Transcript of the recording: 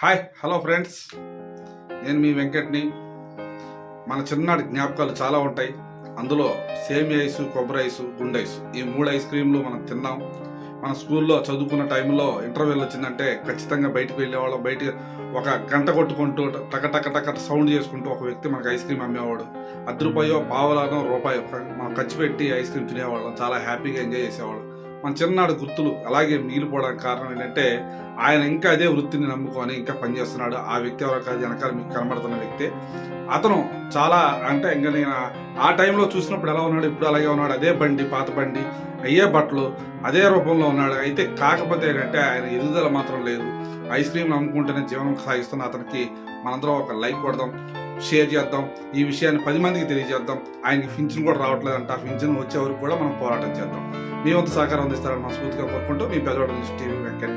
Hi hello friends, నేను మీ వెంకట్ని. మన చిన్ననాటి జ్ఞాపకాలు చాలా ఉంటాయి. అందులో సేమియా ఐస్, కొబ్బరి ఐస్, గుండె ఐస్, ఈ 3 ఐస్ క్రీమ్లు మనం తిన్నాం. మన స్కూల్లో చదువుకున్న టైంలో ఇంటర్వెల్ వచ్చిందంటే ఖచ్చితంగా బయటకు వెళ్ళేవాళ్ళం. బయట ఒక గంట కొట్టుకుంటూ టక టక టక సౌండ్ చేసుకుంటూ ఒక వ్యక్తి మనకు ఐస్ క్రీమ్ అమ్మేవాడు. ₹10 పావలానో రూపాయి మనం ఖర్చు పెట్టి ఐస్ క్రీమ్ తినేవాళ్ళం. చాలా హ్యాపీగా ఎంజాయ్ చేసేవాళ్ళం. మన చిన్ననాడు గుర్తులు అలాగే మిగిలిపోవడానికి కారణం ఏంటంటే ఆయన ఇంకా అదే వృత్తిని నమ్ముకొని ఇంకా పనిచేస్తున్నాడు. ఆ వ్యక్తి ఎవరో కాదు, వెనకాల మీకు కనబడుతున్న వ్యక్తి. అతను చాలా అంటే ఇంకా నేను ఆ టైంలో చూసినప్పుడు ఎలా ఉన్నాడు, ఇప్పుడు అలాగే ఉన్నాడు. అదే బండి, పాత బండి, అయ్యే బట్టలు, అదే రూపంలో ఉన్నాడు. అయితే కాకపోతే ఏంటంటే ఆయన ఎదుగుదల మాత్రం లేదు. ఐస్ క్రీమ్ అమ్ముకుంటేనే జీవనం సాగిస్తున్న అతనికి మనందరం ఒక లైక్ కొడదాం, షేర్ చేద్దాం, ఈ విషయాన్ని 10 మందికి తెలియజేద్దాం. ఆయనకి పింఛన్ కూడా రావట్లేదంట. ఆ పింఛన్ వచ్చే వరకు కూడా మనం పోరాటం చేద్దాం. మీ వంతు సహకారం అందిస్తారని మనస్ఫూర్తిగా కోరుకుంటూ మీ పెద్దవాడు టీవీ వెంకట్.